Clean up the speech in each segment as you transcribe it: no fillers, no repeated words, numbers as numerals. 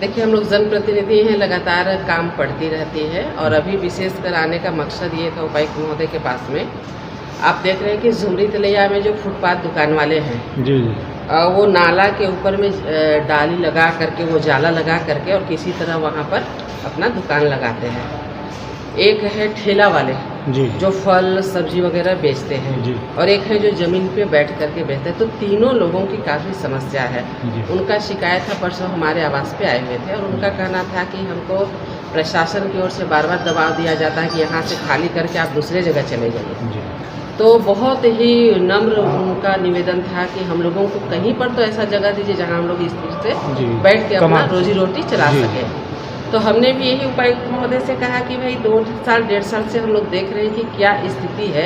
देखिए, हम लोग जनप्रतिनिधि हैं, लगातार काम पड़ती रहती है और अभी विशेषकर आने का मकसद ये था उपायुक्त महोदय के पास में। आप देख रहे हैं कि झुमरी तलैया में जो फुटपाथ दुकान वाले हैं जी जी वो नाला के ऊपर में डाली लगा करके, वो जाला लगा करके और किसी तरह वहाँ पर अपना दुकान लगाते हैं। एक है ठेला वाले जी जो फल सब्जी वगैरह बेचते हैं जी और एक है जो ज़मीन पे बैठ करके बेचते हैं। तो तीनों लोगों की काफ़ी समस्या है। जी उनका शिकायत था, परसों हमारे आवास पे आए हुए थे और उनका कहना था कि हमको प्रशासन की ओर से बार बार दबाव दिया जाता है कि यहाँ से खाली करके आप दूसरे जगह चले जाइए। जी तो बहुत ही नम्र उनका निवेदन था कि हम लोगों को कहीं पर तो ऐसा जगह दीजिए जहाँ हम लोग इस तरह जी से बैठ के अपना कमा रोजी रोटी चला जी। सकें। तो हमने भी यही उपायुक्त महोदय से कहा कि भाई 2 साल 1.5 साल से हम लोग देख रहे हैं कि क्या स्थिति है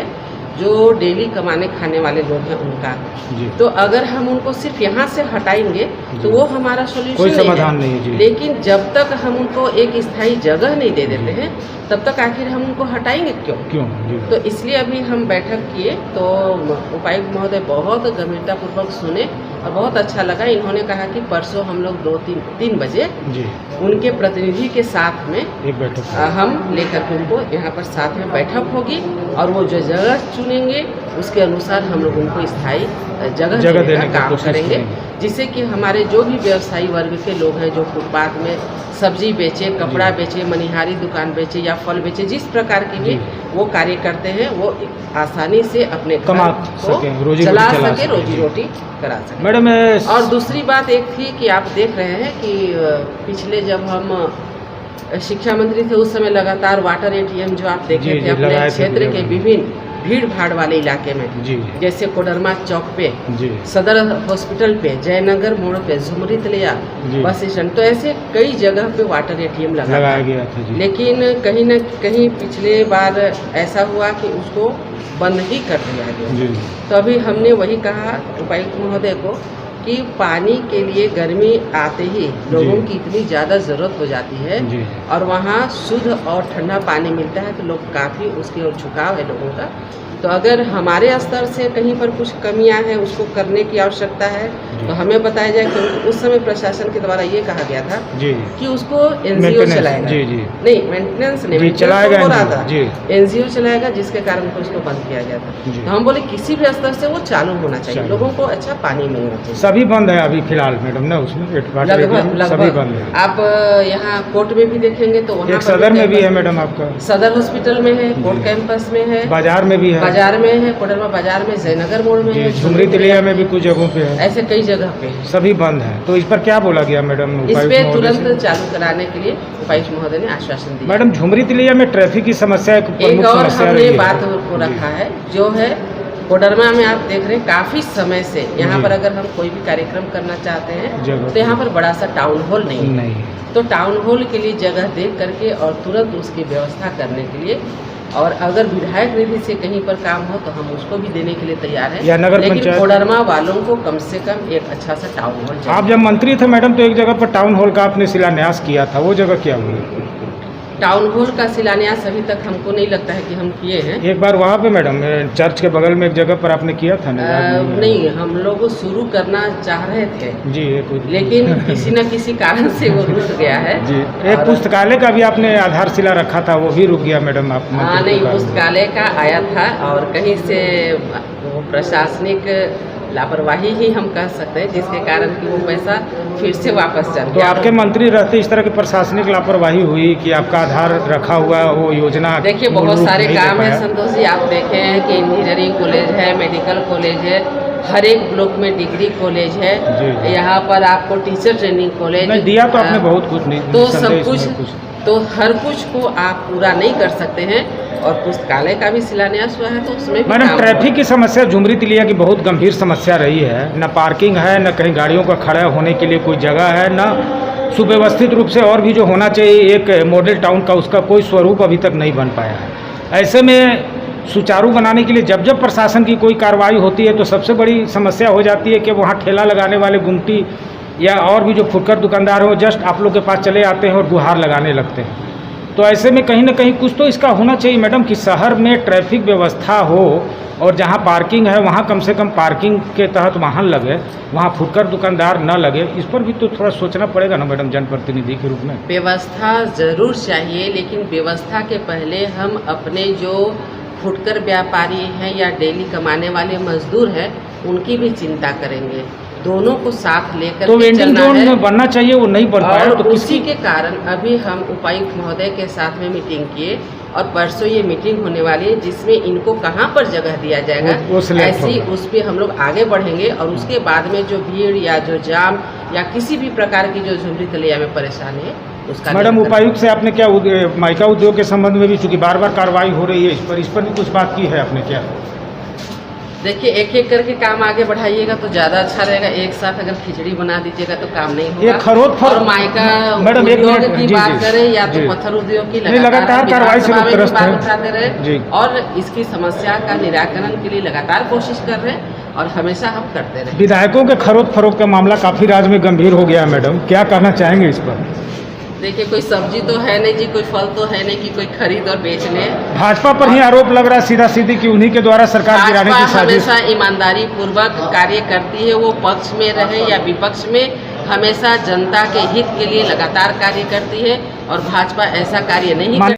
जो डेली कमाने खाने वाले लोग हैं उनका। जी तो अगर हम उनको सिर्फ यहाँ से हटाएंगे तो वो हमारा सोल्यूशन कोई समाधान नहीं है जी। लेकिन जब तक हम उनको एक स्थायी जगह नहीं दे देते हैं तब तक आखिर हम उनको हटाएंगे क्यों? जी तो इसलिए अभी हम बैठक किए तो उपायुक्त महोदय बहुत गंभीरतापूर्वक सुने और बहुत अच्छा लगा। इन्होंने कहा कि परसों हम लोग 2-3 बजे जी उनके प्रतिनिधि के साथ में एक बैठक हम लेकर के उनको यहाँ पर साथ में बैठक होगी और वो जो जगह चुनेंगे उसके अनुसार हम लोग उनको स्थायी जगह देने का काम करेंगे, जिससे कि हमारे जो भी व्यवसायी वर्ग के लोग हैं जो फुटपाथ में सब्जी बेचे, कपड़ा बेचे, मनिहारी दुकान बेचे या फल बेचे, जिस प्रकार के भी वो कार्य करते हैं वो आसानी से अपने कमा घर को सके, रोजी चला रोटी चला सके, सके, रोजी रोटी करा सके। मैडम और दूसरी बात एक थी कि आप देख रहे हैं कि पिछले जब हम शिक्षा मंत्री थे उस समय लगातार वाटर एटीएम जो आप देखे थे अपने क्षेत्र के विभिन्न भीड़ भाड़ वाले इलाके में जी जैसे कोडरमा चौक पे, जी सदर हॉस्पिटल पे, जयनगर मोड़ पे, झुमरी तलैया जी बस स्टैंड, तो ऐसे कई जगह पे वाटर एटीएम लगाया गया था जी। लेकिन कहीं न कहीं पिछले बार ऐसा हुआ कि उसको बंद ही कर दिया गया। जी तो अभी हमने वही कहा उपायुक्त महोदय को कि पानी के लिए गर्मी आते ही लोगों की इतनी ज़्यादा ज़रूरत हो जाती है जी और वहाँ शुद्ध और ठंडा पानी मिलता है तो लोग काफ़ी उसकी ओर झुकाव है लोगों का। तो अगर हमारे स्तर से कहीं पर कुछ कमियां हैं उसको करने की आवश्यकता है तो हमें बताया जाए, क्योंकि उस समय प्रशासन के द्वारा ये कहा गया था जी कि उसको एनजीओ चलाएगा। जी जी नहीं, मेंटेनेंस नहीं, चलाएगा हो रहा था जी एनजीओ चलाएगा, जिसके कारण उसको बंद किया गया था। तो हम बोले किसी भी स्तर से वो चालू होना चाहिए, लोगों को अच्छा पानी मिलना चाहिए। सभी बंद है अभी फिलहाल मैडम ना, उसमें सभी बंद है। आप यहाँ कोर्ट में भी देखेंगे तो वहाँ सदर में भी है मैडम, आपका सदर हॉस्पिटल में है, कोर्ट कैंपस में है, बाजार में भी है, बाजार में है, कोडरमा बाजार में, जयनगर मोड़ में है, झुमरी तलैया में भी कुछ जगहों पे है, ऐसे कई जगह पे सभी बंद है। तो इस पर क्या बोला गया मैडम? इस पे तुरंत चालू कराने के लिए उपायुक्त महोदय ने आश्वासन दिया। मैडम झुमरी तलैया में ट्रैफिक की समस्या एक और हमने बात को रखा है जो है कोडरमा में आप देख रहे हैं काफी समय से यहाँ पर अगर हम कोई भी कार्यक्रम करना चाहते हैं तो यहाँ पर बड़ा सा टाउन हॉल नहीं है। तो टाउन हॉल के लिए जगह देख करके और तुरंत उसकी व्यवस्था करने के लिए, और अगर विधायक निधि से कहीं पर काम हो तो हम उसको भी देने के लिए तैयार हैं, या नगर लेकिन पंचायत कोडरमा वालों को कम से कम एक अच्छा सा टाउन हॉल चाहिए। आप जब मंत्री थे मैडम तो एक जगह पर टाउन हॉल का आपने शिलान्यास किया था, वो जगह क्या हुई? टाउन हॉल का शिलान्यास अभी तक हमको नहीं लगता है कि हम किए हैं। एक बार वहाँ पे मैडम चर्च के बगल में एक जगह पर आपने किया था ना? नहीं, हम लोग शुरू करना चाह रहे थे जी लेकिन किसी न किसी कारण से वो रुक गया है जी। एक पुस्तकालय का भी आपने आधारशिला रखा था, वो भी रुक गया मैडम? आप नहीं, पुस्तकालय का आया था और कहीं से वो प्रशासनिक लापरवाही ही हम कह सकते हैं जिसके कारण कि वो पैसा फिर से वापस चल गया। तो आपके मंत्री रहते इस तरह की प्रशासनिक लापरवाही हुई कि आपका आधार रखा हुआ वो योजना? देखिए, बहुत सारे काम है संतोष जी, आप देखे हैं कि इंजीनियरिंग कॉलेज है, मेडिकल कॉलेज है, हर एक ब्लॉक में डिग्री कॉलेज है, यहाँ पर आपको टीचर ट्रेनिंग कॉलेज दिया तो आपने बहुत कुछ नहीं, तो सब कुछ, तो हर कुछ को आप पूरा नहीं कर सकते हैं। और पुस्तकालय का भी शिलान्यास हुआ है तो उसमें भी मैडम ट्रैफिक की समस्या झुमरी तलैया की बहुत गंभीर समस्या रही है। न पार्किंग है, न कहीं गाड़ियों का खड़ा होने के लिए कोई जगह है, न सुव्यवस्थित रूप से और भी जो होना चाहिए एक मॉडल टाउन का, उसका कोई स्वरूप अभी तक नहीं बन पाया है। ऐसे में सुचारू बनाने के लिए जब जब प्रशासन की कोई कार्रवाई होती है तो सबसे बड़ी समस्या हो जाती है कि वहाँ ठेला लगाने वाले गुमटी या और भी जो फुटकर दुकानदार हो जस्ट आप लोग के पास चले आते हैं और गुहार लगाने लगते हैं। तो ऐसे में कहीं ना कहीं कुछ तो इसका होना चाहिए मैडम कि शहर में ट्रैफिक व्यवस्था हो और जहाँ पार्किंग है वहाँ कम से कम पार्किंग के तहत वाहन लगे, वहाँ फुटकर दुकानदार न लगे। इस पर भी तो थोड़ा सोचना पड़ेगा ना मैडम, जनप्रतिनिधि के रूप में। व्यवस्था जरूर चाहिए, लेकिन व्यवस्था के पहले हम अपने जो फुटकर व्यापारी हैं या डेली कमाने वाले मजदूर हैं उनकी भी चिंता करेंगे। दोनों को साथ लेकर तो के वेंडिंग चलना जोन है। में बनना चाहिए, वो नहीं बन पाया और तो उसी के कारण अभी हम उपायुक्त महोदय के साथ में मीटिंग किए और परसों ये मीटिंग होने वाली है जिसमें इनको कहाँ पर जगह दिया जाएगा वो select ऐसी होगा। उस पर हम लोग आगे बढ़ेंगे और उसके बाद में जो भीड़ या जो जाम या किसी भी प्रकार की जो झुमरी तलिया में परेशानी है उसका मैडम निराकरण उपायुक्त से आपने क्या माइका उद्योग के संबंध में भी चूंकि बार बार कार्रवाई हो रही है इस पर भी कुछ बात की है आपने क्या? देखिए, एक एक करके काम आगे बढ़ाइएगा तो ज्यादा अच्छा रहेगा। एक साथ अगर खिचड़ी बना दीजिएगा तो काम नहीं होगा। ये खरोट और माइका मैडम एक उद्योग मिनट की जी, बात जी, करें या तो जी। पत्थर उद्योग की लगातार कार्रवाई से लोग त्रस्त हैं। उठाते रहे जी। और इसकी समस्या का निराकरण के लिए लगातार कोशिश कर रहे हैं और हमेशा हम करते रहे। विधायकों के खरोट फरोख्त का मामला काफी राज्य में गंभीर हो गया है मैडम, क्या कहना चाहेंगे इस पर? देखिए, कोई सब्जी तो है नहीं जी, कोई फल तो है नहीं कि कोई खरीद और बेच ले। भाजपा पर ही आरोप लग रहा है सीधा सीधी कि उन्हीं के द्वारा सरकार गिराने की भाजपा साजिश। हमेशा ईमानदारी पूर्वक कार्य करती है, वो पक्ष में रहे या विपक्ष में, हमेशा जनता के हित के लिए लगातार कार्य करती है और भाजपा ऐसा कार्य नहीं